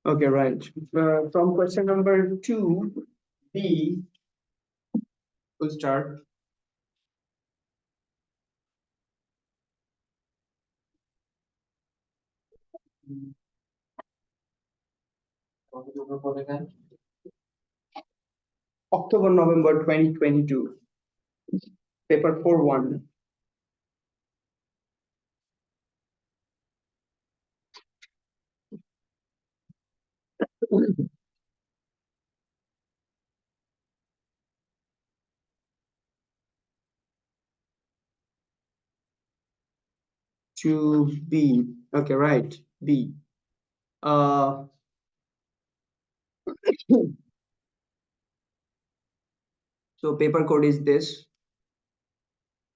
Okay, right. From question number 2B, we'll start. October, November 2022. Paper 4-1. To B. Okay, right. B. So paper code is this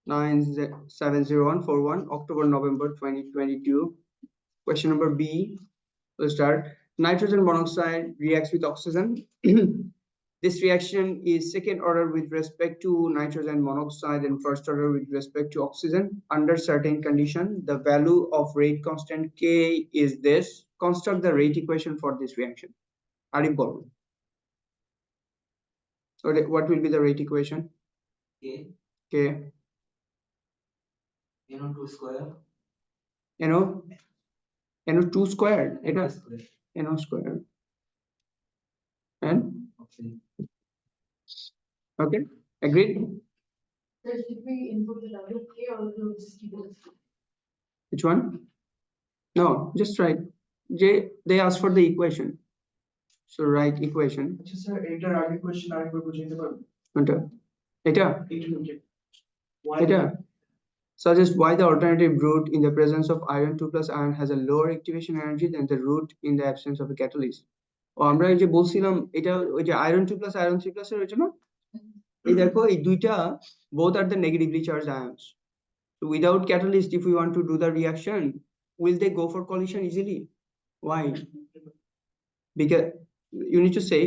9704141, October, November 2022. Question number B. We'll start. Nitrogen monoxide reacts with oxygen. This reaction is second order with respect to nitrogen monoxide and first order with respect to oxygen. Under certain condition, the value of rate constant K is this. Construct the rate equation for this reaction. Arif Bolon. So what will be the rate equation? K. NO2 square. NO2 squared. NO squared. And okay, agreed. Should we input the value of K or do we just keep it? Which one? No, just write. They asked for the equation. So write equation. Sir, এটার আগে question আরেকবার বুঝাইতে পারবেন? কোনটা? এটা? এটা? Suggest why the alternative route in the presence of iron 2 plus iron has a lower activation energy than the route in the absence of a catalyst. ও আমরা এই যে বলছিলাম এটা ওই যে iron 2 plus iron 3 plus এর ওইটা না? এই দেখো এই দুইটা both are the negatively charged ions. So without catalyst, if we want to do the reaction, will they go for collision easily? Why? Because you need to say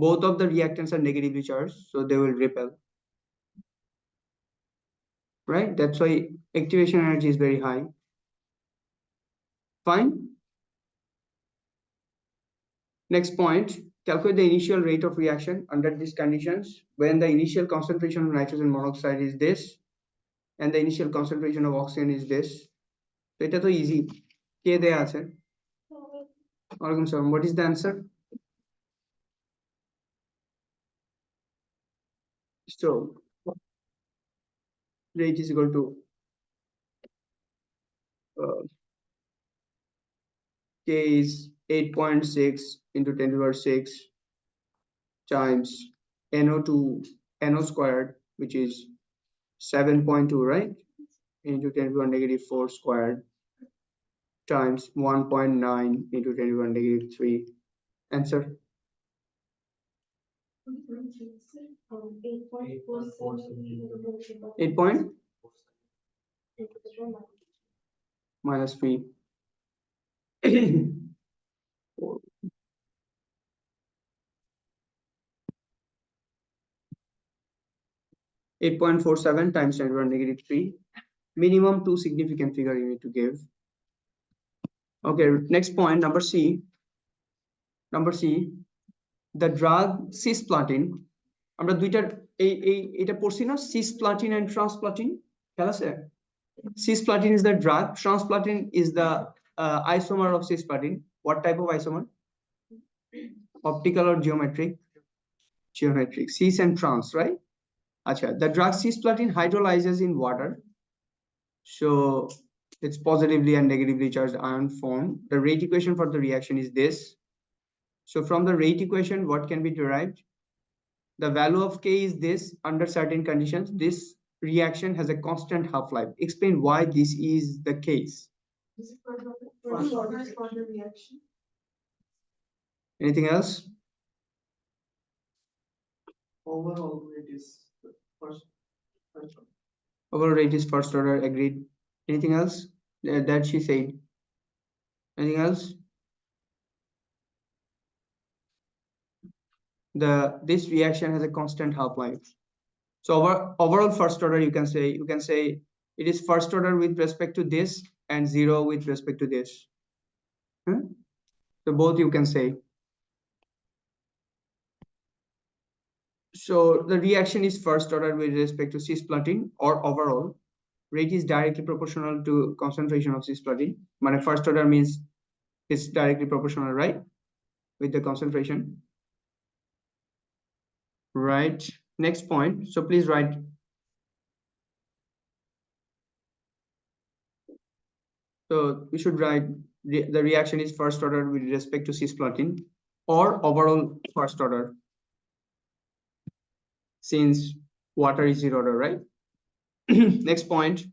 both of the reactants are negatively charged, so they will repel. Right? That's why activation energy is very high. Fine. Next point, calculate the initial rate of reaction under these conditions when the initial concentration of nitrogen monoxide is this and the initial concentration of oxygen is this. So এটা তো easy. কে দেয়া আছে? ওয়ালাইকুম সালাম. What is the answer? So rate is equal to K is 8.6 into 10 to the power 6 times NO2 NO squared, which is 7.2, right? Into 10 to the power negative 4 squared times 1.9 into 10 to the power negative 3. Answer? 8 point minus 3. 8.47 times 10 to the power negative 3. Minimum 2 significant figure you need to give. Okay, next point, number C. Number C, the drug cisplatin. আমরা দুইটার এটা পড়ছি না, cisplatin and transplatin, খেয়াল আছে? Cisplatin is the drug, transplatin is the isomer of cisplatin. What type of isomer? Optical or geometric? Geometric. Cis and trans, right? Acha, the drug cisplatin hydrolyzes in water. So it's positively and negatively charged ion form. The rate equation for the reaction is this. So from the rate equation, what can be derived? The value of K is this. Under certain conditions, this reaction has a constant half-life. Explain why this is the case. Is it first order reaction? Anything else? Overall it is first order. Overall rate is first order, agreed. Anything else that she said? Anything else? This reaction has a constant half-life. So overall first order, you can say it is first order with respect to this and 0 with respect to this. So both you can say. So the reaction is first order with respect to cisplatin or overall. Rate is directly proportional to concentration of cisplatin. My first order means it's directly proportional, right? With the concentration. Right. Next point. So please write. So we should write the reaction is first order with respect to cisplatin or overall first order, since water is zero order, right? Next point.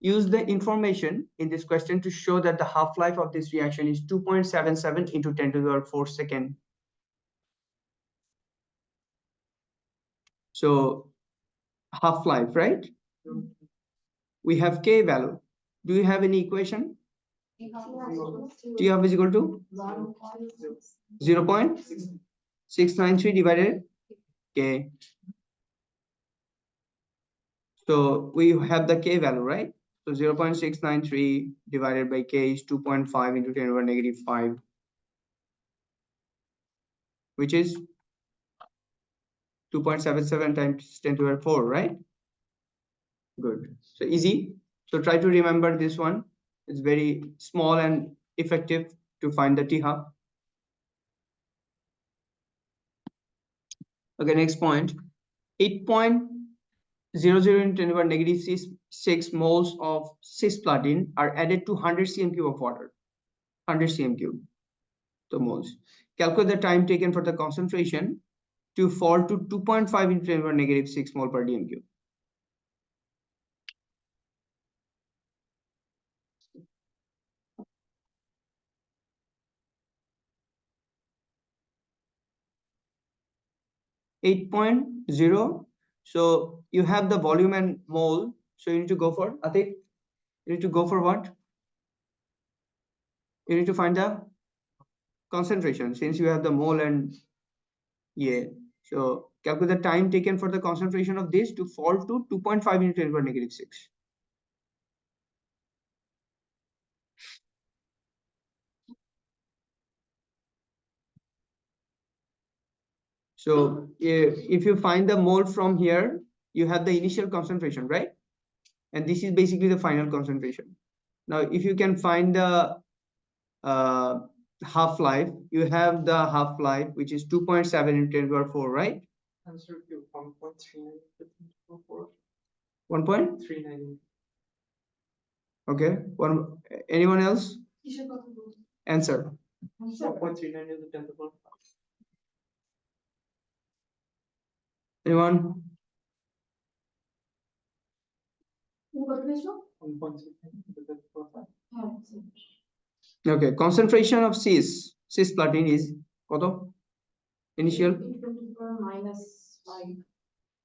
Use the information in this question to show that the half-life of this reaction is 2.77 into 10 to the power 4 second. So half-life, right? We have K value. Do you have any equation? T half is equal to 0.693 divided K. So we have the K value, right? So 0.693 divided by K is 2.5 into 10 to the power -5, which is 2.77 times 10 to the power 4, right? Good. So easy. So try to remember this one. It's very small and effective to find the T half. Okay, next point. 8.00 into 10 to the power -6 moles of cisplatin are added to 100 cm³ of water. 100 cm³ the moles. Calculate the time taken for the concentration to fall to 2.5 into 10 to the power -6 mole per dm³. Eight 8.0. So you have the volume and mole. So you need to go for Atik. You need to go for what? You need to find the concentration, since you have the mole and yeah. So calculate the time taken for the concentration of this to fall to 2.5 into 10 to the power -6. So if you find the mole from here, you have the initial concentration, right? And this is basically the final concentration. Now, if you can find the half-life, you have the half-life, which is 2.7 into 10 to the power 4, right? Answer to 1.39. 1.39. Okay. Anyone else? Answer. 1.39 is the 10 to the power 5. Anyone? 1.39 is the 10 to the power 5. Okay. Concentration of cisplatin is কত? Initial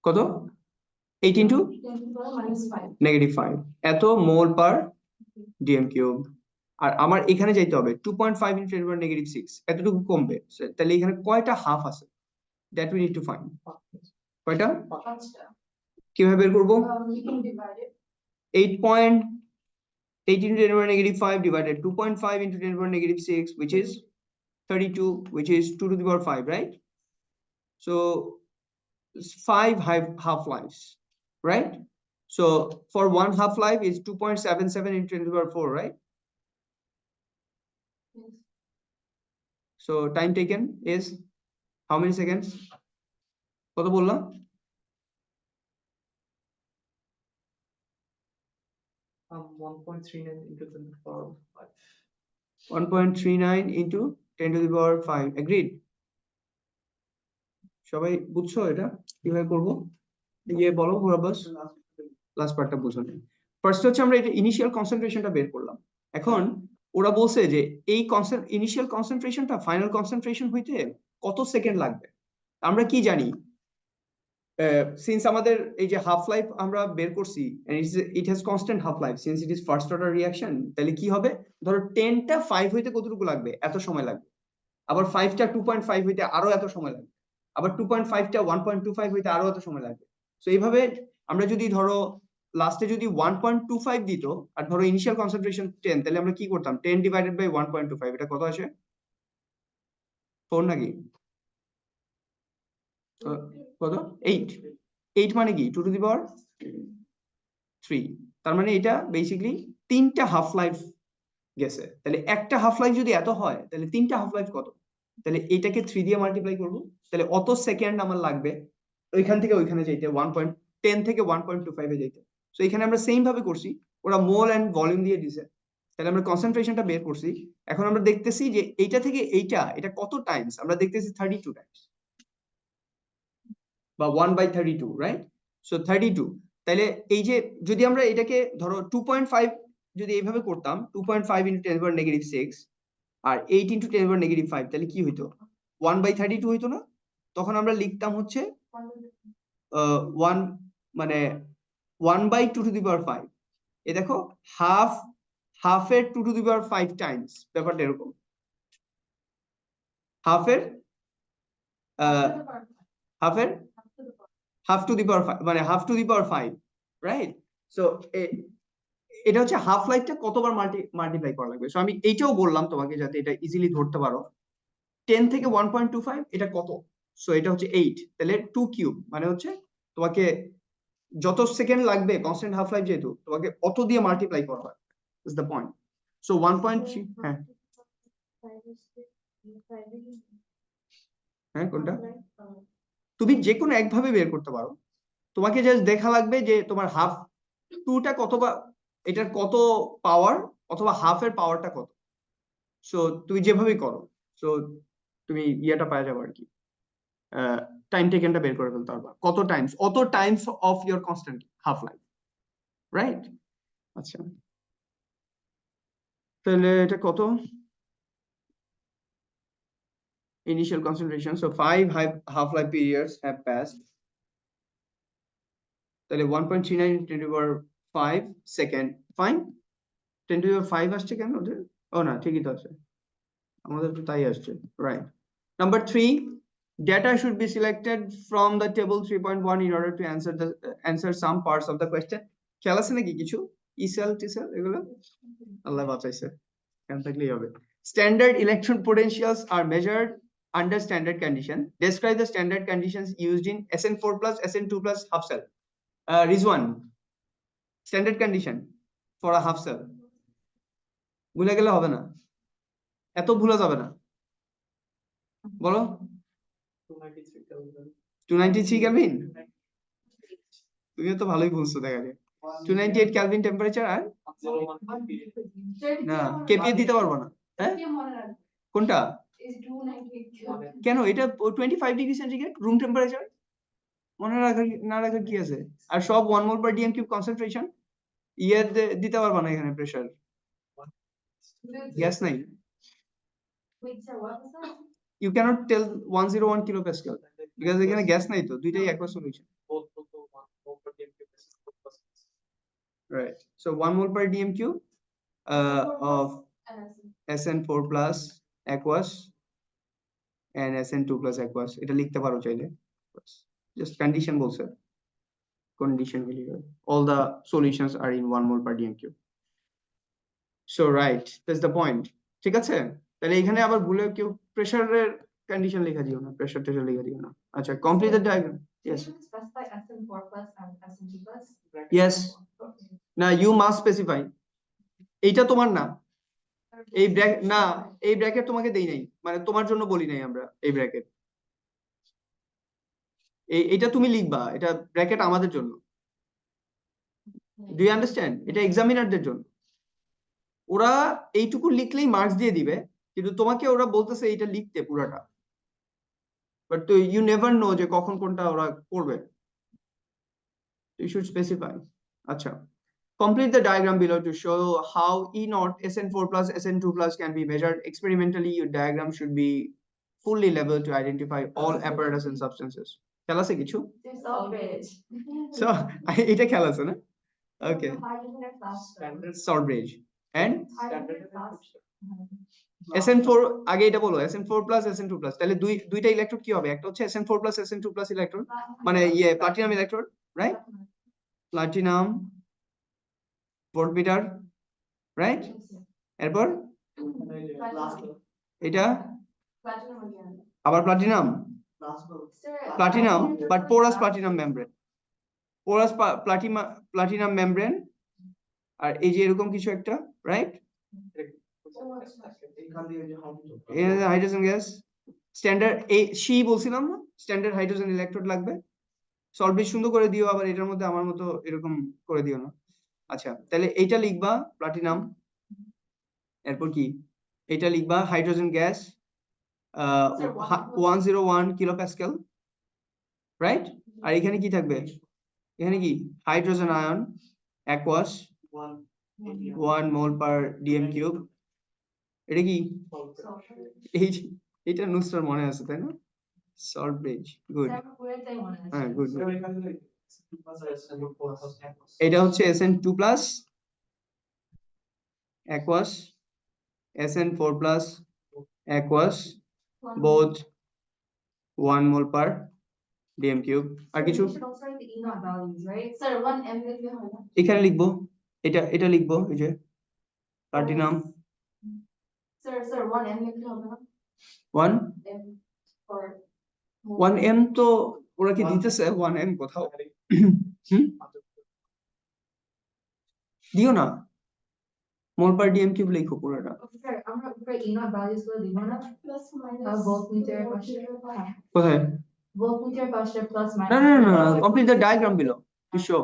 কত? 8 into -5 এত মোল পার dm³। আর আমার এখানে যাইতে হবে 2.5 into 10 to the power -6, এতটুকু কমবে। তাহলে এখানে কয়টা হাফ আছে? That we need to find. কয়টা? কিভাবে বের করব? 8.8 into 10 to the power -5 divided 2.5 into 10 to the power -6, which is 32, which is 2 to the power 5, right? So 5 half-lives, right? So for one half-life is 2.77 into 10 to the power 4, right? So time taken is how many seconds? কত বললাম? 1.39 into 10 to the power 5. 1.39 into 10 to the power 5. Agreed? সবাই বুঝছো এটা কিভাবে করব? ইয়ে বলো মুরাব্বাস, last পার্টটা বুঝো না। ফার্স্ট হচ্ছে আমরা এটা ইনিশিয়াল কনসেন্ট্রেশনটা বের করলাম। এখন ওরা বলছে যে এই ইনিশিয়াল কনসেন্ট্রেশনটা ফাইনাল কনসেন্ট্রেশন হইতে কত সেকেন্ড লাগবে। আমরা কি জানি, সিন্স আমাদের এই যে হাফ লাইফ আমরা বের করছি, it has constant half life since it is first order reaction, তাহলে কি হবে? ধরো 10টা 5 হইতে কতটুকু লাগবে? এত সময় লাগবে। আবার 5টা 2.5 হইতে আরো এত সময় লাগবে। আবার 2.5টা 1.25 হইতে আরো এত সময় লাগবে। সো এইভাবে আমরা যদি ধরো লাস্টে যদি 1.25 দিত আর ধরো ইনিশিয়াল কনসেন্ট্রেশন 10, তাহলে আমরা কি করতাম? 10 ডিভাইডেড বাই 1.25, এটা কত আসে? 4 নাকি কত 8 8 মানে কি 2 টু দি পাওয়ার 3 তার মানে এটা বেসিক্যালি 3টা হাফ লাইফ গেছে তাহলে একটা হাফ লাইফ যদি এত হয় তাহলে 3টা হাফ লাইফ কত তাহলে এটাকে 3 দিয়ে মাল্টিপ্লাই করব তাহলে অত সেকেন্ড আমার লাগবে ওইখান থেকে ওইখানে যাইতে 1.10 থেকে 1.25 এ যাইতে সো এখানে আমরা সেম ভাবে করছি ওরা মোল এন্ড ভলিউম দিয়ে দিছে তাহলে আমরা কনসেন্ট্রেশনটা বের করছি এখন আমরা দেখতেছি যে এইটা থেকে এটা কত টাইমস আমরা দেখতেছি 32 টাইমস বা 1/32 রাইট সো 32 তাহলে এই যে যদি আমরা এটাকে ধরো 2.5 যদি এইভাবে করতাম 2.5 × 10⁻⁻6 আর 8 × 10⁻⁻5 তাহলে কি হইতো 1/32 হইতো না তখন আমরা লিখতাম হচ্ছে 1 মানে 1/2 টু দি পাওয়ার 5 এই দেখো হাফের 2 টু দি পাওয়ার 5 টাইমস ব্যাপারটা এরকম হাফের হাফের হাফ টু দি পাওয়ার 5 মানে have to the power 5 right so এটা হচ্ছে হাফ লাইফটা কতবার মাল্টিপ্লাই করা লাগবে সো আমি এইটাও বললাম তোমাকে যাতে এটা ইজিলি ধরতে পারো 10 থেকে 1.25 এটা কত সো এটা হচ্ছে 8 তাহলে 2 কিউব মানে হচ্ছে তোমাকে যত সেকেন্ড লাগবে কনস্ট্যান্ট হাফ লাইফ যেহেতু তোমাকে অত দিয়ে মাল্টিপ্লাই করা হয় ইজ দ্য পয়েন্ট সো 1.3 হ্যাঁ হ্যাঁ কোনটা তুমি যে কোনো একভাবে বের করতে পারো তোমাকে জাস্ট দেখা লাগবে যে তোমার হাফ 2টা কত বা এটার কত পাওয়ার অথবা হাফের পাওয়ারটা কত সো তুমি যেভাবেই করো সো তুমি ইয়েটা পাওয়া যাবে আর কি টাইম টেকেনটা বের করে ফেলতে পারবা কত টাইমস অত Times of your constant half life right আচ্ছা তাহলে এটা কত initial concentration so 5 half life periods have passed তাহলে 1.39 × 10⁻5 সেকেন্ড ফাইন 10⁻5 আসছে কেন ওদের ও না ঠিকই তো আছে আমাদের তো তাই আসছে right number 3 data should be selected from the table 3.1 in order to answer some parts of the question খেয়াল আছে নাকি কিছু ইসেল টিসেল এগুলো আল্লাহ বাঁচাইছে কেন থাকলেই হবে standard electron potentials are measured under standard condition describe the standard conditions used in SN4 plus SN2 plus half cell Rizwan standard condition for a half cell ভুলে গেলে হবে না এত ভুলা যাবে না বলো 293 কেলভিন তুমিও তো ভালোই বলছো দেখা যায় 298 কেলভিন টেম্পারেচার আর না কেপিএ দিতে পারবো না হ্যাঁ কোনটা কেন এটা 25 ডিগ্রি সেন্টিগ্রেড রুম টেম্পারেচার মনে রাখা না রাখার কি আছে আর সব 1 মোল পার ডিএম কিউব কনসেন্ট্রেশন ইয়ার দিতে পারবা না এখানে প্রেসার গ্যাস নাই you cannot tell 101 kilopascal because এখানে গ্যাস নাই তো দুইটাই একই solution right so 1 mole per dm cube of SN4 plus aqueous and SN2 plus aqueous এটা লিখতে পারো চাইলে just condition বলছে condition all the solutions are in 1 mole per dm cube so right that's the point ঠিক আছে তাহলে এখানে আবার ভুলে কেউ প্রেসারের কন্ডিশন লেখা দিও না প্রেসার টেসার লেখা দিও না আচ্ছা complete the diagram yes yes না you must specify এইটা তোমার না এই ব্র্যাকেট না এই ব্র্যাকেট তোমাকে দেই নাই মানে তোমার জন্য বলি নাই আমরা এই ব্র্যাকেট এইটা তুমি লিখবা এটা ব্র্যাকেট আমাদের জন্য ডু ইউ আন্ডারস্ট্যান্ড এটা এক্সামিনারদের জন্য ওরা এইটুকু লিখলেই মার্কস দিয়ে দিবে কিন্তু তোমাকে ওরা বলতেছে এটা লিখতে পুরাটা বাট ইউ নেভার নো যে কখন কোনটা ওরা করবে ইউ শুড স্পেসিফাই আচ্ছা complete the diagram below to show how E naught SN4 plus SN2 plus can be measured experimentally your diagram should be fully level to identify all apparatus and substances খেয়াল আছে কিছু so এটা খেয়াল আছে না okay Sawbridge and SN4 আগে এটা বলো SN4 plus SN2 plus তাহলে দুইটা ইলেকট্রোড কি হবে একটা হচ্ছে SN4 plus SN2 plus electrode মানে ইয়ে platinum electrode right platinum voltmeter right এরপর এটা Platinum again. আবার platinum, Sir, platinum, I- but porous platinum membrane. Porous platinum membrane, আর এই যে এরকম কিছু একটা, রাইট? হাইড্রোজেন গ্যাস, স্ট্যান্ডার্ড এই বলছিলাম না, স্ট্যান্ডার্ড হাইড্রোজেন ইলেকট্রোড লাগবে। সলভেজ সুন্দর করে দিও, আবার এটার মধ্যে আমার মতো এরকম করে দিও না। আচ্ছা, তাহলে এইটা লিখবা প্লাটিনাম, এরপর কি এটা লিখবা হাইড্রোজেন গ্যাস 101 কিলোপ্যাসকেল, রাইট? আর এখানে কি থাকবে? এখানে কি হাইড্রোজেন আয়ন অ্যাকোয়াস 1 মোল পার ডিএম কিউব। এটা কি এই এটা নুসরার মনে আছে তাই না? সলভেজ, গুড, Sir, পুরোটাই মনে আছে। হ্যাঁ গুড। এটা হচ্ছে SN2 plus aqueous, SN4 plus aqueous, both 1 mole per dm cube. আর কিছু We should also write the E0 values, right? Sir, 1M লিখলে হয় না? এখানে লিখবো, এটা লিখবো এই যে প্লাটিনাম Sir, 1M লিখলে হবে না? 1 M or 1m তো ওরা কি দিতেছে 1m কোথাও? দিও না, মোল পার ডিএম কিউব লিখো পুরোটা। Okay, sir, আমরা উপরে E0 values গুলো দিব না? Plus minus voltmeter পাশে। কোথায়? Voltmeter পাশে plus No, minus. no, no, no, no. Complete the diagram below to show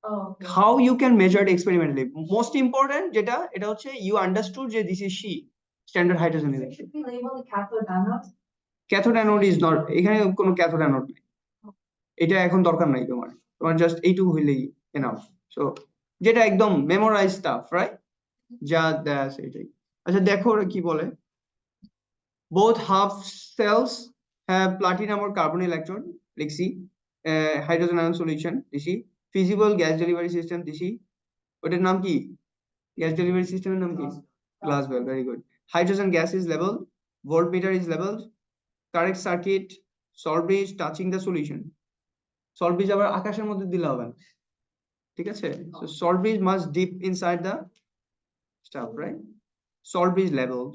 Oh, okay. how you can measure it experimentally. Most important যেটা এটা হচ্ছে you understood যে this is She, standard hydrogen So electrode. should we label the cathode anode? Cathode anode is not, এখানে কোনো cathode anode নেই, এটা এখন দরকার নাই তোমার, জাস্ট এইটুকু হইলেই এনাফ। সো যেটা একদম মেমোরাইজ স্টাফ, রাইট? যা দেয়া আছে এটাই। আচ্ছা দেখো ওরা কি বলে, both half cells have platinum or carbon electron, লিখছি, hydrogen ion solution দিছি, feasible gas delivery system দিছি, ওটার নাম কি? গ্যাস ডেলিভারি সিস্টেমের নাম কি? Glass bell, very good. Hydrogen gas is labelled, voltmeter is labelled, correct circuit, salt bridge touching the solution. Salt bridge আবার আকাশের মধ্যে দিলে হবে না, ঠিক আছে? So salt bridge must dip inside the stuff, right? Salt bridge labelled,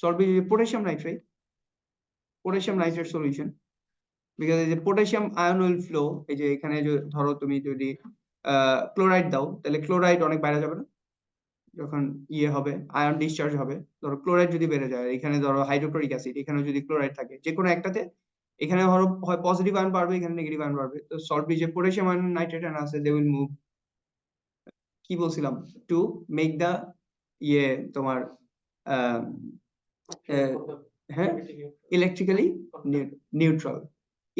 salt bridge potassium nitrate, potassium nitrate solution, because এই যে পটাশিয়াম আয়ন উইল ফ্লো, এই যে এখানে যে ধরো তুমি যদি ক্লোরাইড দাও তাহলে ক্লোরাইড অনেক বাইরে যাবে না, যখন ইয়ে হবে আয়ন ডিসচার্জ হবে, ধরো ক্লোরাইড যদি বেড়ে যায়, এখানে ধরো হাইড্রোক্লোরিক অ্যাসিড, এখানে যদি ক্লোরাইড থাকে যে কোনো একটাতে, এখানে ধরো হয় পজিটিভ আয়ন বাড়বে, এখানে নেগেটিভ আয়ন বাড়বে। তো সল্ট ব্রিজে পটাশিয়াম আয়ন নাইট্রেট আয়ন আছে, দে উইল মুভ, কি বলছিলাম, টু মেক দা ইয়ে তোমার হ্যাঁ ইলেকট্রিক্যালি নিউট্রাল।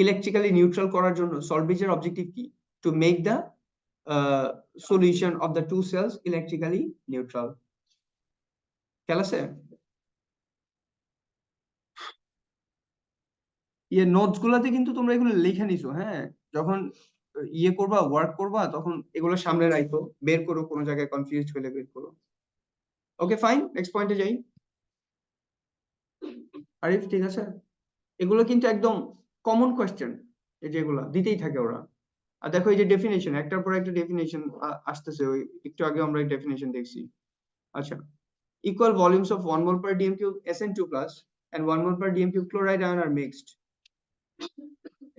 ইলেকট্রিক্যালি নিউট্রাল করার জন্য সল্ট ব্রিজের অবজেক্টিভ কি? To make the solution of the two cells electrically neutral. খেয়াল আছে? ইয়ে নোটস গুলাতে কিন্তু তোমরা এগুলো লিখে নিছো, হ্যাঁ? যখন ইয়ে করবা, ওয়ার্ক করবা, তখন এগুলো সামনে রাখো, বের করো, কোনো জায়গায় কনফিউজড হলে বের করো। ওকে ফাইন, নেক্সট পয়েন্টে যাই। আরিফ ঠিক আছে? এগুলো কিন্তু একদম কমন কোয়েশ্চেন, এই যেগুলো দিতেই থাকে ওরা। আর দেখো এই যে ডেফিনেশন, একটার পর একটা ডেফিনেশন আসতেছে, ওই একটু আগে আমরা ডেফিনেশন দেখছি। আচ্ছা, equal volumes of 1 mole per dm cube SN2 plus and 1 mole per dm cube chloride ion are mixed.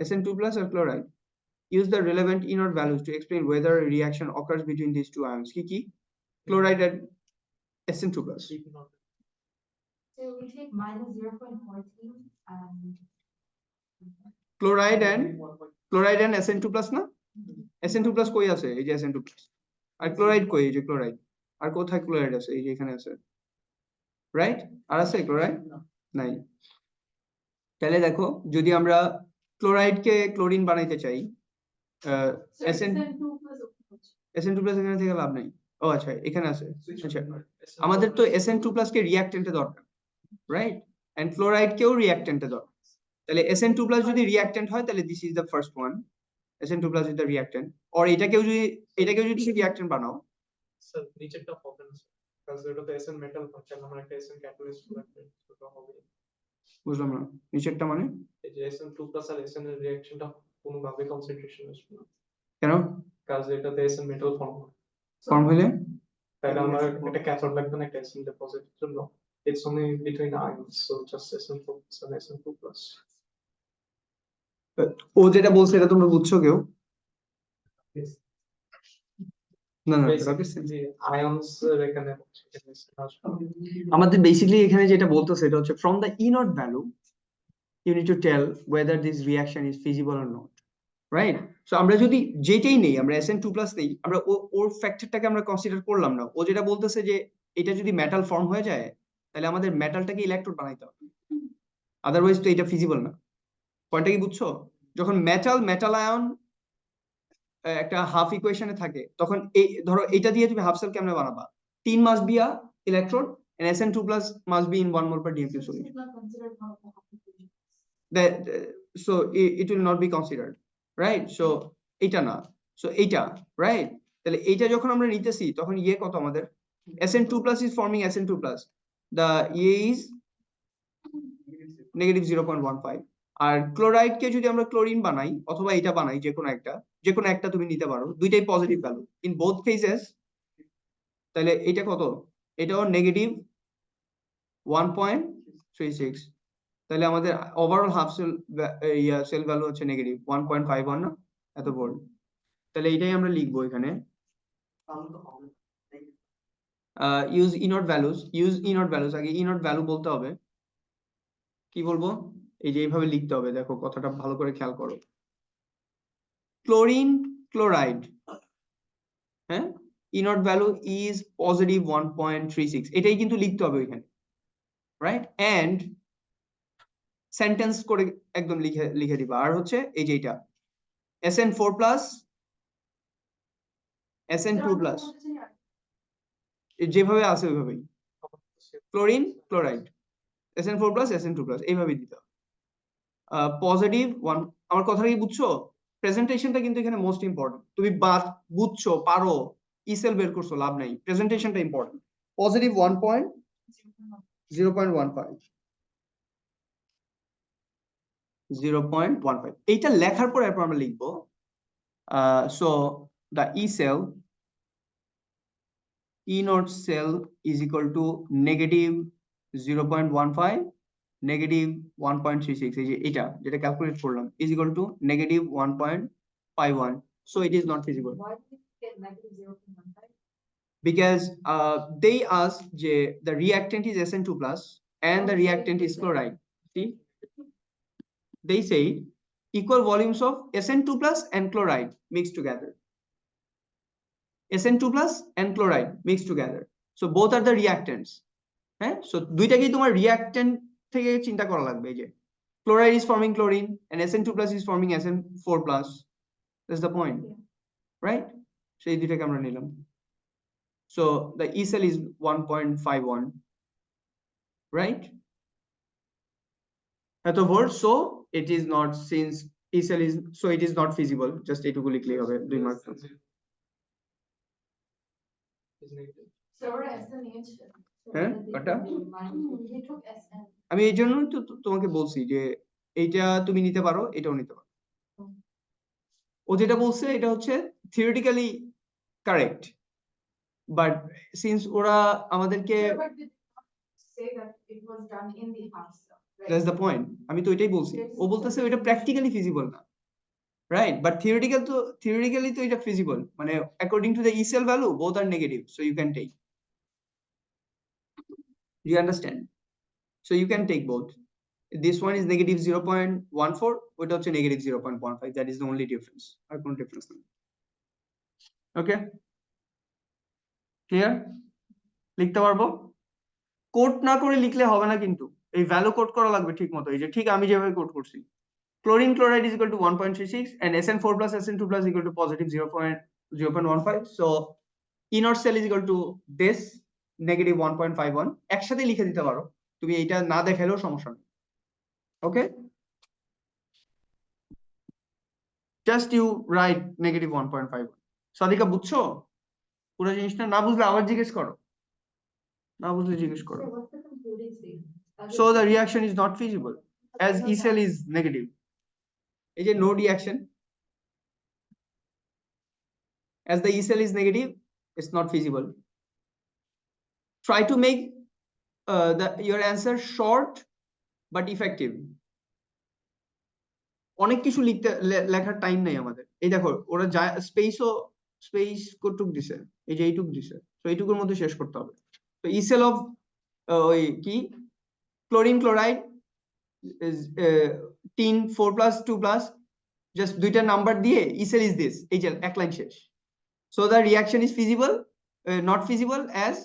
SN2 plus or chloride. Use the relevant inert values to explain whether a reaction occurs between these two ions. Kiki, chloride and SN2 plus. So we take minus 0.14 and Chloride and SN2 plus না? SN2 plus কই আছে? এই যে SN2 plus. আর chloride কই? এই যে chloride. আর কোথায় chloride আছে? এই যে এখানে আছে। Right? আর আছে chloride? নাই। তাহলে দেখো, যদি আমরা ক্লোরাইড কে ক্লোরিন বানাইতে চাই, SN2 plus এখানে থেকে লাভ নাই। ও আচ্ছা, এখানে আছে। আচ্ছা, আমাদের তো SN2 plus কে রিঅ্যাকট্যান্টে দরকার, রাইট? এন্ড ক্লোরাইড কেও রিঅ্যাকট্যান্টে দরকার। তাহলে SN2 plus যদি রিঅ্যাকট্যান্ট হয়, তাহলে this is the first one, SN2 plus is the reactant. Or এটাকেও যদি রিঅ্যাকট্যান্ট বানাও, স্যার নিচেরটা হবে না স্যার, কারণ এটা তো SN মেটাল হচ্ছে, আমরা একটা SN ক্যাটালিস্ট লাগবে, সেটা হবে। বুঝলাম না, নিচেরটা মানে? এই যে SN2 plus আর SN এর রিঅ্যাকশনটা কোনোভাবে কনসেন্ট্রেশন আসবে না, কেন? কারণ এটাতে SN মেটাল ফর্ম ফর্ম হইলে তাহলে আমার একটা ক্যাথোড লাগবে না একটা SN ডিপোজিটের জন্য। it's only between ions, so just SN4 and SN2 plus. ও যেটা বলছে এটা তোমরা বুঝছো কেউ? না না Basically, ions এখানে আমাদের বেসিক্যালি এখানে যেটা বলতেছে এটা হচ্ছে from the E naught value you need to tell whether this reaction is feasible or not, right? So আমরা যদি যেটাই নেই, আমরা SN2 plus নেই, আমরা ওর ফ্যাক্টরটাকে আমরা কনসিডার করলাম না। ও যেটা বলতেছে যে এটা যদি মেটাল ফর্ম হয়ে যায় তাহলে আমাদের মেটালটাকে ইলেকট্রোড বানাইতে হবে, আদারওয়াইজ তো এটা ফিজিবল না। পয়েন্টটা কি বুঝছো? যখন মেটাল আয়ন একটা হাফ ইকুয়েশনে থাকে তখন এই ধরো এটা দিয়ে তুমি হাফ সেল কেমনে বানাবা? tin must be a electrode and SN2 plus must be in 1 mole per DMQ solution. That so it will not be considered, right? So এটা না, so এটা, right? তাহলে এইটা যখন আমরা নিতেছি তখন ইয়ে কত আমাদের? SN2 plus is forming SN2 plus, the ইয়ে is negative 0.15. আর ক্লোরাইড কে যদি আমরা ক্লোরিন বানাই অথবা এটা বানাই, যে কোনো একটা তুমি নিতে পারো, দুইটাই positive value in both cases, তাহলে এটা কত? এটাও নেগেটিভ 1.36। তাহলে আমাদের overall half cell cell value হচ্ছে নেগেটিভ 1.51 না, এত ভোল্ট। তাহলে এটাই আমরা লিখবো এখানে, ইউজ ই নট ভ্যালুস। আগে ই নট ভ্যালু বলতে হবে। কি বলবো? এই যে এইভাবে লিখতে হবে, দেখো কথাটা ভালো করে খেয়াল করো। ক্লোরিন ক্লোরাইড, হ্যাঁ, ই নট ভ্যালু ইজ পজিটিভ 1.36, এটাই কিন্তু লিখতে হবে ওইখানে, রাইট? এন্ড সেন্টেন্স করে একদম লিখে দিবা। আর হচ্ছে এই যে এটা SN4 প্লাস SN2 প্লাস যেভাবে আছে ওইভাবেই, chlorine chloride SN4 plus SN2 plus এইভাবেই দিতে হবে। পজিটিভ 1, আমার কথাটা কি বুঝছো? প্রেজেন্টেশনটা কিন্তু এখানে মোস্ট ইম্পর্টেন্ট। তুমি বুঝছো, পারো, ইসেল বের করছো, লাভ নাই, প্রেজেন্টেশনটা ইম্পর্টেন্ট। পজিটিভ 0.15 এইটা লেখার পর এরপর আমরা লিখবো so the E naught cell is equal to negative 0.15 negative 1.36, এই যে এটা যেটা ক্যালকুলেট করলাম is equal to negative 1.51, so it is not feasible. Why did it get negative 0.15? Because they ask the reactant is SN2 plus and the reactant is chloride. See, they say equal volumes of SN2 plus and chloride mixed together. SN2 plus and chloride mixed together, so both are the reactants. হ্যাঁ, so দুইটাকেই তোমার reactant থেকে চিন্তা করা লাগবে। এই যে chloride is forming chlorine and SN2 plus is forming SN4 plus, that's the point, right? so এই দুইটাকে আমরা নিলাম, so the E cell is 1.51, right? এত volt, so it is not, since E cell is, so it is not feasible, just এইটুকু লিখলেই হবে 2 mark. হ্যাঁ, কটা? আমি এই জন্যই তো তোমাকে বলছি যে এইটা তুমি নিতে পারো, এটাও নিতে পারো। ও যেটা বলছে এটা হচ্ছে থিওরিটিক্যালি কারেক্ট, বাট সিন্স ওরা আমাদেরকে, দ্যাটস দ্য পয়েন্ট, আমি তো এটাই বলছি। ও বলতেছে ওইটা প্র্যাকটিক্যালি ফিজিবল না, রাইট? বাট থিওরিটিক্যালি তো এটা ফিজিবল, মানে according to the E cell value both are negative, so you can take, you understand? So you can take both. This one is negative 0.14, ওটা হচ্ছে negative 0.15, that is the only difference, আর কোনো difference নেই। ওকে, clear? লিখতে পারবো? Code না করে লিখলে হবে না, কিন্তু এই ভ্যালু কোড করা লাগবে ঠিক মতো, এই যে ঠিক আমি যেভাবে কোড করছি। Chlorine chloride is equal to 1.36 and SN4 plus SN2 plus equal to positive 0.15, so E naught cell is equal to this negative 1.51, একসাথে লিখে দিতে পারো, তুমি এটা না দেখালেও সমস্যা নেই। ওকে, just you write negative 1.51. Sadika বুঝছো পুরো জিনিসটা? না বুঝলে আবার জিজ্ঞেস করো, না বুঝলে জিজ্ঞেস করো। So the reaction is not feasible as E cell is negative. এই যে no reaction, as the E cell is negative, it's not feasible. Try to make your answer short but effective. অনেক কিছু লিখতে লেখার টাইম নেই আমাদের। এই দেখো ওরা যা স্পেস কতটুক দিছে, এই যে এইটুক দিছে, তো এইটুকুর মধ্যে শেষ করতে হবে। তো ইসেল অফ ওই কি ক্লোরিন ক্লোরাইড টিন 4+2+, জাস্ট দুইটা নাম্বার দিয়ে ইসেল ইজ দিস, এই যে এক লাইন শেষ। So the reaction is feasible, not feasible as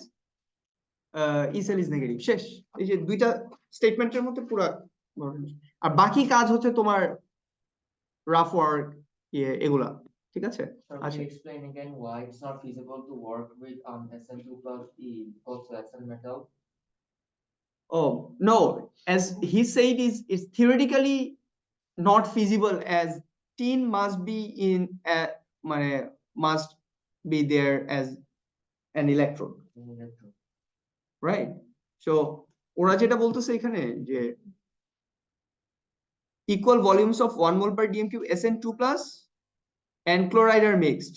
E cell is negative, শেষ। এই যে দুইটা স্টেটমেন্টের মধ্যে পুরো। আর বাকি কাজ হচ্ছে তোমার rough work, এগুলা, ঠিক আছে? Sir, can you explain again why it's not feasible to work with SN2+E equals to SN metal? Oh no, as he said, it's theoretically not feasible as tin must be in must be there as an electrode, right? So ওরা যেটা বলতেছে এখানে যে equal volumes of 1 mole per dm cube SN2+ and chloride are mixed.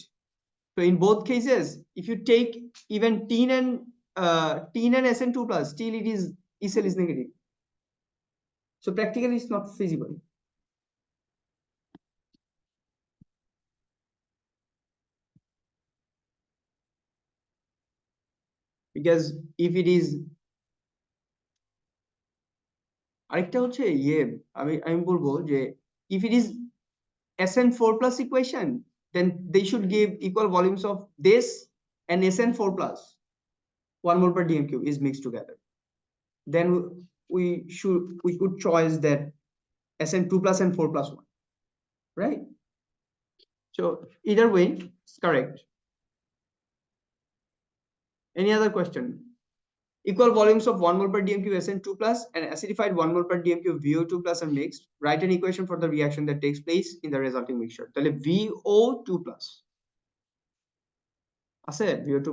So in both cases, if you take even tin and SN2+, still it is cell is negative. So practically it's not feasible. Because if it is আরেকটা হচ্ছে আমি বলবো যে if it is SN4+ equation, then they should give equal volumes of this and SN4+. 1 mole per dm cube is mixed together. Then we could choose that SN2+ and 4+1, right? So either way, it's correct. Any other question? Equal volumes of 1 mole per dm cube SN2+ and acidified 1 mole per dm cube VO2+ are mixed. Write an equation for the reaction that takes place in the resulting mixture. তাহলে VO2+. আছে VO2+?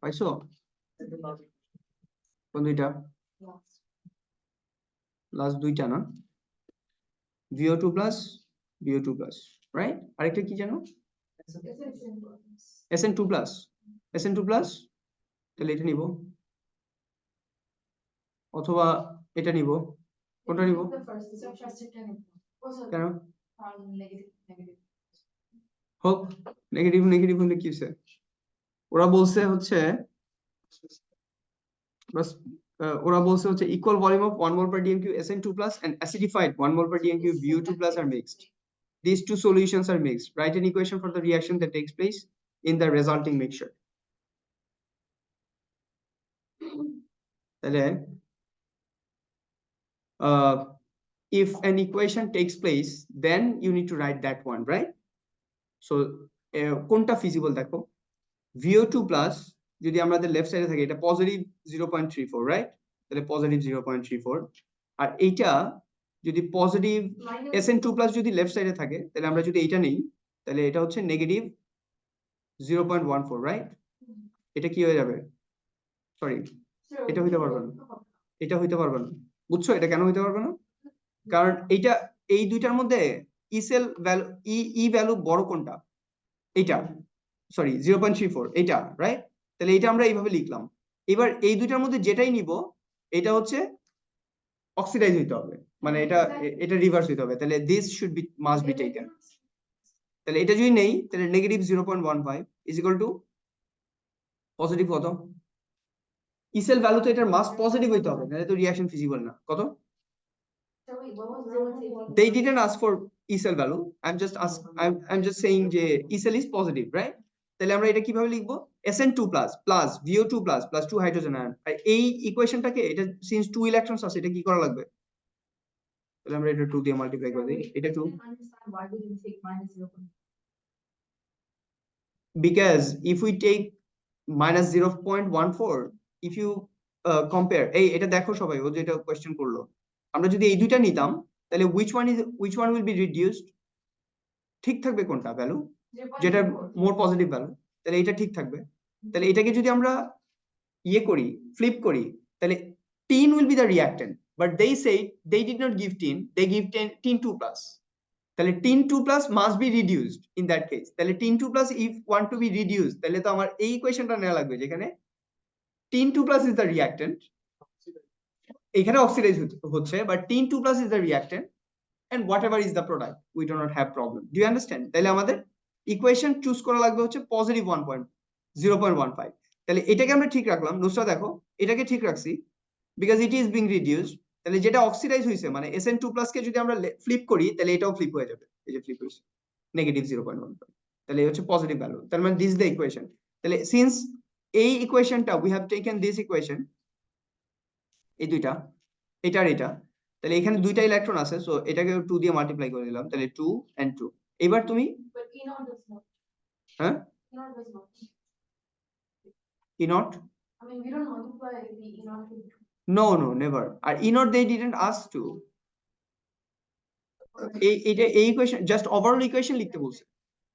পাইছো? কোন দুইটা? Last দুইটা না? VO2+, right? আরেকটা কি জানো? SN2+. SN2+, তাহলে এটা নিব অথবা এটা নিব, কোনটা নিব? কেন? হোক, নেগেটিভ হলে কি হচ্ছে? ওরা বলছে হচ্ছে equal volume of 1 mole per dm cube SN2+ and acidified 1 mole per dm cube VO2+ are mixed. These two solutions are mixed. Write an equation for the reaction that takes place in the resulting mixture. If an equation takes place, then you need to write that one, right? So কোনটা feasible দেখো, VO2+ যদি আমাদের left সাইডে থাকে এটা positive 0.34, right? তাহলে positive 0.34। আর এইটা যদি পজিটিভ SN2+ যদি লেফট সাইডে থাকে, তাহলে আমরা যদি এইটা নেই, তাহলে এটা হচ্ছে নেগেটিভ 0.14, রাইট? এটা কি হয়ে যাবে? সরি, এটা হইতে পারবে না, এটা হইতে পারবে না। বুঝছো এটা কেন হইতে পারবে না? কারণ এইটা, এই দুইটার মধ্যে ইসেল ভ্যালু, ই ভ্যালু বড় কোনটা? এইটা, সরি 0.34, এইটা, রাইট? তাহলে এটা আমরা এইভাবে লিখলাম। এবার এই দুইটার মধ্যে যেটাই নিব, এটা হচ্ছে অক্সিডাইজ হইতে হবে, মানে এটা রিভার্স হইতে হবে। তাহলে this should be must be taken. তাহলে এটা যদি নেই, তাহলে negative 0.15 is equal to positive কত? ইসেল ভ্যালু তো এটার মাস পজিটিভ হইতে হবে, নাহলে তো রিঅ্যাকশন ফিজিবল না। কত? They didn't ask for cell value. I'm just saying যে cell is positive, right? তাহলে আমরা এটা কিভাবে লিখবো? SN2+ plus VO2+ plus 2 hydrogen ion. আর এই ইকুয়েশনটাকে, এটা সিন্স 2 ইলেকট্রনস আছে, এটা কি করা লাগবে? তাহলে আমরা এটা 2 দিয়ে মাল্টিপ্লাই করে দিই, এটা 2। Because if we take minus 0.14, if you compare, এটা দেখো সবাই, ও যেটা কোয়েশ্চেন করলো, আমরা যদি এই দুইটা নিতাম, তাহলে which one will be reduced? ঠিক থাকবে কোনটা ভ্যালু? যেটা মোর পজিটিভ ভ্যালু, তাহলে এটা ঠিক থাকবে। তাহলে এটাকে যদি আমরা করি, ফ্লিপ করি, তাহলে tin will be the reactant, but they said they did not give tin, they give tin2+. তাহলে tin2+ must be reduced in that case. তাহলে tin2+ if want to be reduced, তাহলে তো আমার এই ইকুয়েশনটা নেওয়া লাগবে, যেখানে tin 2 plus is the reactant, এখানে অক্সিডাইজ হচ্ছে, but tin 2 plus is the reactant and whatever is the product we do not have problem. Do you understand? তাহলে আমাদের ইকুয়েশন চুজ করা লাগবে হচ্ছে পজিটিভ 0.15। তাহলে এটাকে আমরা ঠিক রাখলাম। নুসরা দেখো এটাকে ঠিক রাখছি because it is being reduced। তাহলে যেটা অক্সিডাইজ হইছে মানে SN2 plus কে যদি আমরা ফ্লিপ করি তাহলে এটাও ফ্লিপ হয়ে যাবে, এই যে ফ্লিপ হইছে নেগেটিভ 0.15, তাহলে হচ্ছে পজিটিভ ভ্যালু। তার মানে দিস ইজ দ্য ইকুয়েশন। তাহলে সিন্স এই ইকুয়েশনটা we have taken this equation, এই দুইটা এটা আর এটা, তাহলে এখানে দুইটা ইলেকট্রন আছে, সো এটাকে 2 দিয়ে মাল্টিপ্লাই করে দিলাম, তাহলে 2 and 2। এবার তুমি But E0 does not. হ্যাঁ E0 does not. E naught, I mean, we don't multiply the E0 with 2. no never, R E naught they didn't ask to, এটা এই ইকুয়েশন জাস্ট ওভারঅল ইকুয়েশন লিখতে বলছে।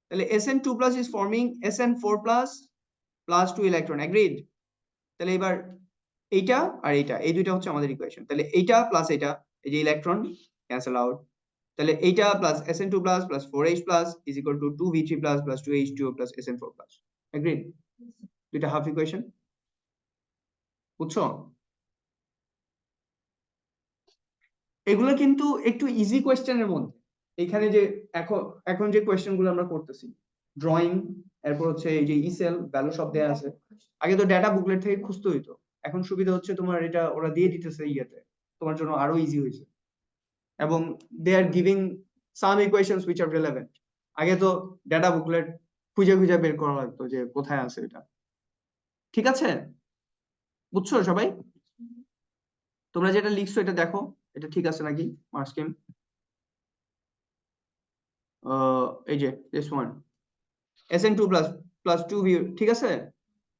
তাহলে SN2 plus is forming SN4 plus 2 electron, agreed? তাহলে এবার এইটা আর এইটা এই দুইটা হচ্ছে আমাদের ইকুয়েশন। তাহলে এইটা প্লাস এটা, এই যে ইলেকট্রন ক্যান্সেল আউট, তাহলে এইটা plus SN2 plus 4H plus is equal to 2V3 plus 2H2O plus SN4 plus, agreed? দুইটা হাফ ইকুয়েশন, বুঝছো? এগুলো কিন্তু একটু ইজি কোয়েশ্চেনের মধ্যে। এখানে যে এখন যে কোয়েশ্চেন গুলো আমরা করতেছি ড্রয়িং, এরপর হচ্ছে এই যে ইসেল ভ্যালু সব দেয়া আছে, আগে তো ডেটা বুকলেট থেকে খুঁজতে হইতো, এখন সুবিধা হচ্ছে তোমার এটা ওরা দিয়ে দিতেছে ইয়েতে, তোমার জন্য আরো ইজি হয়েছে। এবং they are giving some equations which are relevant. আগে তো ডেটা বুকলেট খুঁজে খুঁজে বের করা লাগতো যে কোথায় আছে এটা। ঠিক আছে, বুঝছো সবাই? তোমরা যেটা লিখছো এটা দেখো এটা ঠিক আছে নাকি মার্ক স্কিম। এই যে this one SN2 plus 2V, ঠিক আছে,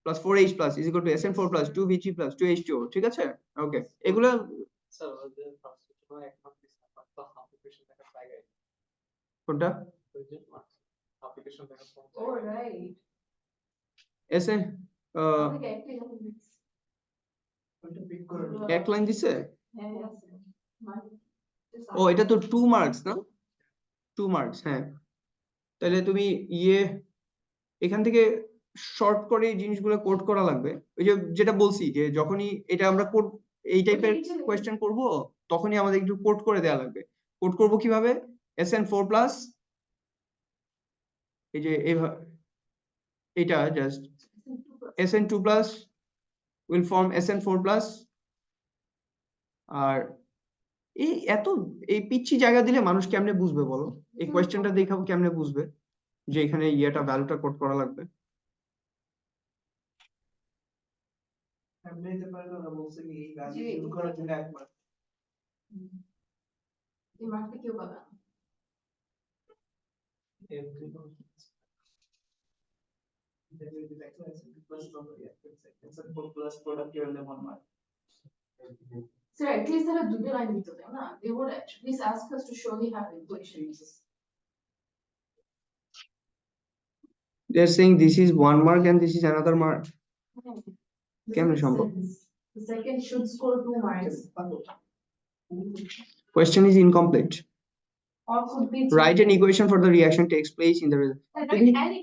plus 4H plus is equal to SN4 plus 2V3 plus 2H2O, ঠিক আছে? ওকে, এগুলো স্যার ওদের ফার্স্ট কোনো এক মার্ক দিছে তো হাফ ইকুয়েশন দেখা জায়গায় কোনটা ওই যে হাফ ইকুয়েশন দেখা Oh, right. SN Okay, actually, that makes sense. ওইটা পিক করে এক লাইন দিছে। Yeah, yes. Just ও এটা তো 2 মার্কস না, 2 মার্কস, হ্যাঁ। তাহলে তুমি এখান থেকে শর্ট করে এই জিনিসগুলো কোড করা লাগবে। ওই যে যেটা বলছি যে যখনই এটা আমরা কোড এই টাইপের কোয়েশ্চেন করব তখনই আমাদের একটু কোড করে দেওয়া লাগবে। কোড করব কিভাবে? SN4 প্লাস এই যে এটা just SN2 plus will form SN4 plus, আর এই পিচ্ছি জায়গা দিলে মানুষ কেমনে বুঝবে বলো? এই কোয়েশ্চেনটা দেখাবো কেমনে বুঝবে যে এখানে ইয়েটা ভ্যালুটা কোড করা লাগবে? আমি দিতে পারলো না, বলছে কি এই ভ্যালু জি। ইউজ করার জন্য একবার ये मार्क पे क्यों पता? Every plus product given them 1 mark. Sir, at least there are double line with them, na? They would at least ask us to surely have equations. They are saying this is 1 mark and this is another mark. কেমনে সম্ভব? The second should score 2 marks. Question is incomplete. Or could be Write an equation for the reaction takes place in the result.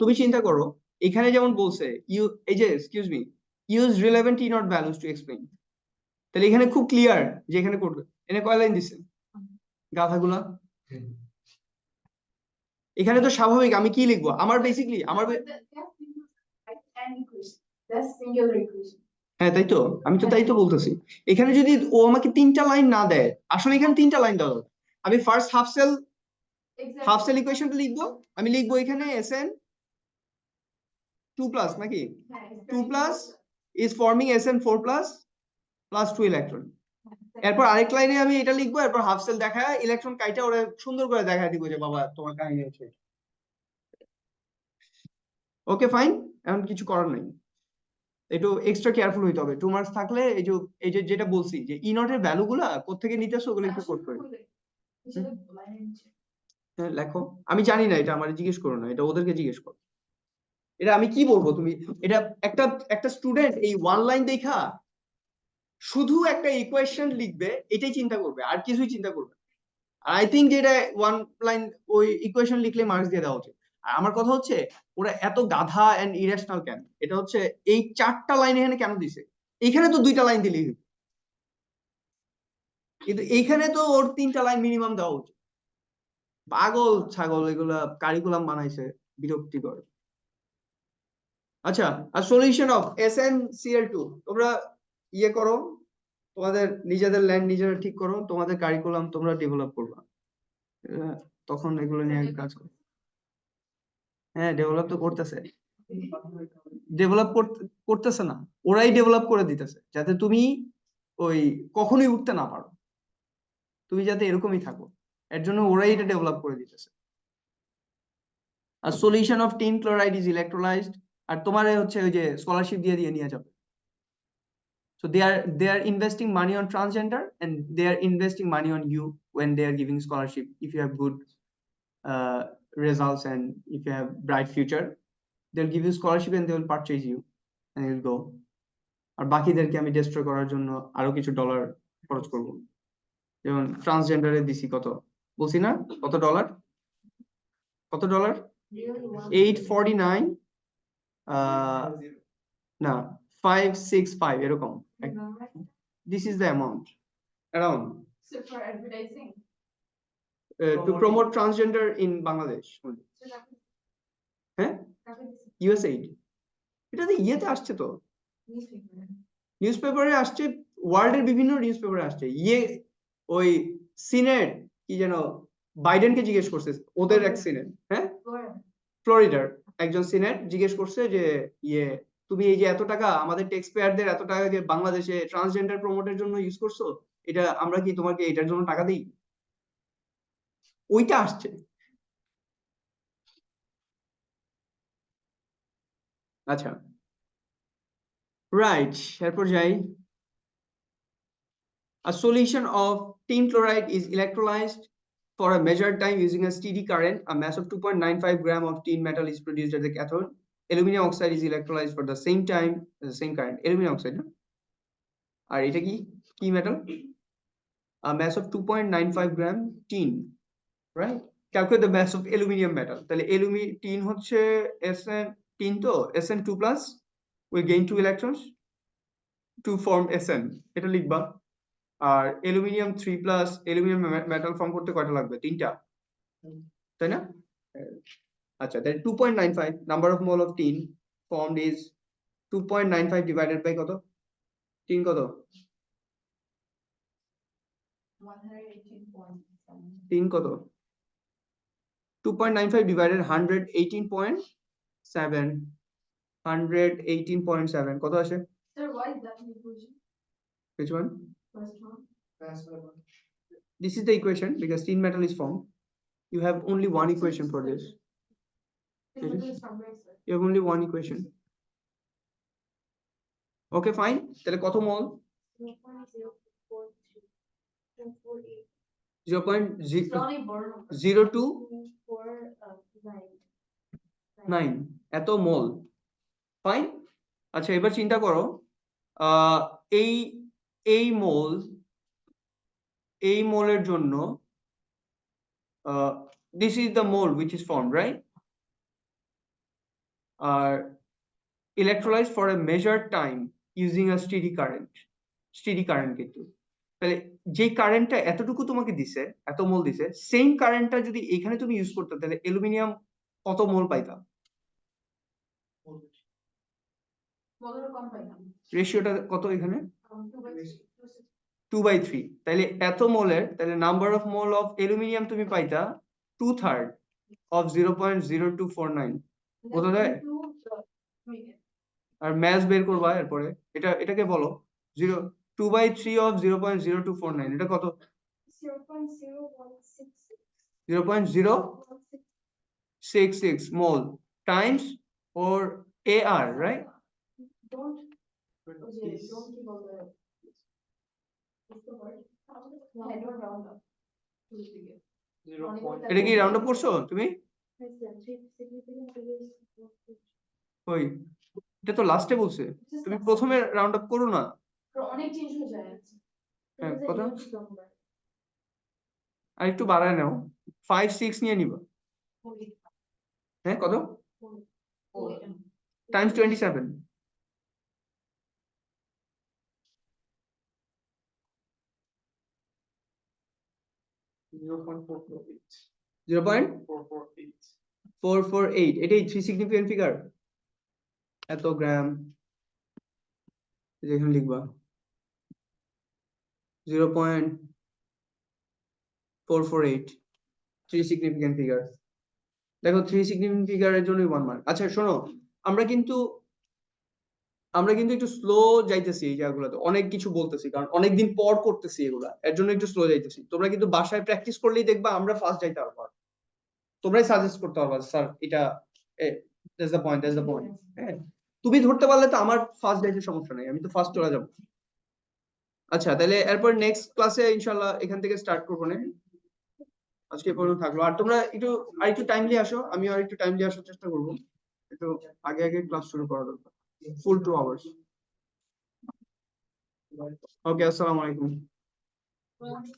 তুমি চিন্তা করো এখানে যেমন বলছে এই যে excuse me use relevant E not values to explain, তাহলে এখানে খুব ক্লিয়ার যে এখানে করবে। এনে কয় লাইন দিছে গাধাগুলা? এখানে তো স্বাভাবিক আমি কি লিখবো, আমার বেসিক্যালি আমার That's singular equation. হ্যাঁ তাই তো, আমি তো তাই তো বলতেছি। এখানে যদি ও আমাকে 3টা লাইন না দেয়, আসলে এখানে 3টা লাইন দেওয়া দরকার। আমি ফার্স্ট হাফ সেল ইকুয়েশনটা লিখবো, আমি লিখবো এখানে SN2 plus নাকি 2 plus is forming SN4 plus 2 electron। এরপর আরেক লাইনে আমি এটা লিখবো, এরপর হাফ সেল দেখায় ইলেকট্রন কাইটা ওরা সুন্দর করে দেখায় দিব যে বাবা তোমার কাহিনী হচ্ছে। ওকে ফাইন, এখন কিছু করার নাই, একটু এক্সট্রা কেয়ারফুল হইতে হবে। 2 মার্কস থাকলে এই যে যেটা বলছি যে ই নট এর ভ্যালু গুলা কোত্থেকে নিতেছো ওগুলো একটু কোড করে লেখো। আমি জানি না, এটা আমার জিজ্ঞেস করো না, এটা ওদেরকে জিজ্ঞেস করো। এটা আমি কি বলবো, তুমি এটা একটা স্টুডেন্ট এই 1 লাইন দেখা শুধু একটা ইকুয়েশন লিখবে এটাই চিন্তা করবে, আর কিছুই চিন্তা করবে। আই থিঙ্ক যে এটা 1 লাইন ওই ইকুয়েশন লিখলে মার্কস দিয়ে দেওয়া উচিত। আর আমার কথা হচ্ছে ওরা এত গাধা এন্ড ইরেশনাল কেন? এটা হচ্ছে এই 4টা লাইন এখানে কেন দিছে? এইখানে তো 2টা লাইন দিলেই হতো। কিন্তু এইখানে তো ওর 3টা লাইন মিনিমাম দেওয়া উচিত। পাগল ছাগল এগুলা কারিকুলাম বানাইছে, বিরক্তিকর। আচ্ছা, আর সলিউশন অফ SnCl2 তোমরা ইয়ে করো, তোমাদের নিজেদের ল্যান্ড নিজেরা ঠিক করো, তোমাদের কারিকুলাম তোমরা ডেভেলপ করবা। তখন এগুলো নিয়ে কাজ করো। হ্যাঁ, ডেভেলপ তো করতেছে, ডেভেলপ করতেছে না, ওরাই ডেভেলপ করে দিতেছে যাতে তুমি ওই কখনোই উঠতে না পারো, তুমি যাতে এরকমই থাকো, এর জন্য ওরাই এটা ডেভেলপ করে দিতেছে। আর solution of tin chloride is electrolysed, আর তোমার হচ্ছে ওই যে স্কলারশিপ দিয়ে নিয়ে যাবে। So they are investing money on transgender, and they are investing money on you when they are giving scholarship. If you have good results and if you have bright future, they'll give you scholarship and they will purchase you and you'll go. আর বাকিদেরকে আমি destroy করার জন্য আরো কিছু dollar খরচ করব। যেমন ট্রান্সজেন্ডারে দিছি কত বলছি না, কত ডলার, কত ডলার, 849 না 565 এরকম। This is the amount around So for advertising. to promote transgender in Bangladesh. হ্যাঁ, USAID এটা তো ইয়েতে আসছে, তো নিউজ পেপারে আসছে, ওয়ার্ল্ডের বিভিন্ন নিউজ পেপারে আসছে। ওই সিনেট কি যেন বাইডেনকে জিজ্ঞেস করছে, ওদের এক সিনেট, হ্যাঁ ফ্লোরিডার একজন সিনেট জিজ্ঞেস করছে যে তুমি এই যে এত টাকা আমাদের ট্যাক্স পেয়ারদের এত টাকা দিয়ে বাংলাদেশে ট্রান্সজেন্ডার প্রমোটের জন্য ইউজ করছো, এটা আমরা কি তোমাকে এটার জন্য টাকা দিই? ওইটা আসছে। আচ্ছা, রাইট, এরপর যাই। A solution of tin chloride is electrolyzed for a measured time using a steady current. A mass of 2.95 gram of tin metal is produced at the cathode. Aluminum oxide is electrolyzed for the same time, the same current. Aluminum oxide, no? আর এটা কি metal? A mass of 2.95 gram tin, right? Calculate the mass of aluminum metal. তাহলে tin হচ্ছে tin তো Sn2 plus will gain 2 electrons to form Sn, এটা লিখবা। আর aluminium 3 plus aluminium metal form করতে কয়টা লাগবে? 3টা, তাই না? আচ্ছা, তাহলে 2.95 number of mole of tin formed is 2.95 divided by কত? টিন কত? 118.7. টিন কত? 2.95 ডিভাইডেড 118.7, 118.7 কত আসে? Sir, why is that an equation? Which one? First one. This is the equation because tin metal is formed. You have only one equation for this. Because it's from where, sir? You have only one equation. Okay, fine. তাহলে কত মোল? 0.0249 এত মোল। Fine. আচ্ছা, এবার চিন্তা করো, এই মোলের জন্য this is the mole which is formed, right? Electrolyzed for a measured time using a steady current কিন্তু, তাহলে যে কারেন্টটা এতটুকু তোমাকে দিছে, এত মোল দিছে, সেম কারেন্টটা যদি এখানে তুমি ইউজ করতে, তাহলে অ্যালুমিনিয়াম কত মোল পাইতা? রেশিওটা কত এখানে? 2/3। তাহলে এত মোলের, তাহলে number of mole of aluminium তুমি পাইতা 2/3 of 0.0249। বোঝা যায়? আর ম্যাস বের করবা এরপরে, এটাকে বলো 2/3 of 0.0249, এটা কত? 0.066 mol times or AR, right? Don't give all the. What's the word? I don't round up. To the figure. এটা কি রাউন্ড আপ করছো তুমি? ওই এটা তো লাস্টে বলছে, তুমি প্রথমে রাউন্ড আপ করো না। অনেক চেঞ্জ হয়ে যায়। হ্যাঁ, কত? আর একটু বাড়ায় নাও, 5-6 নিয়ে নিবা। হ্যাঁ, কত? টাইমস 27। 0.448. 0.448 448. এটাই 3 সিগনিফিকেন্ট ফিগার এত গ্রাম যেখানে লিখবা 0.448 3 সিগনিফিকেন্ট ফিগার দেখো 3 সিগনিফিকেন্ট ফিগারের জন্যই 1 মার্ক আচ্ছা শোনো আমরা কিন্তু একটু স্লো যাইতেছি এই জায়গাগুলোতে অনেক কিছু বলতেছি কারণ অনেকদিন পর করতেছি এগুলা এর জন্য একটু স্লো যাইতেছি তোমরা কিন্তু বাসায় প্র্যাকটিস করলেই দেখবা আমরা ফার্স্ট যাইতে পারবো তোমরাই সাজেস্ট করতে পারবা স্যার এটা দ্যাটস দ্য পয়েন্ট হ্যাঁ তুমি ধরতে পারলে তো আমার ফার্স্ট যাইতে সমস্যা নাই আমি তো ফার্স্ট চলে যাব আচ্ছা তাহলে এরপর নেক্সট ক্লাসে ইনশাআল্লাহ এখান থেকে স্টার্ট করবো না আজকে এই পর্যন্ত থাকলো আর তোমরা একটু টাইমলি আসো আমি আর একটু টাইমলি আসার চেষ্টা করবো একটু আগে ক্লাস শুরু করা দরকার ফুল 2 আওয়ার্স ওকে আসসালামু আলাইকুম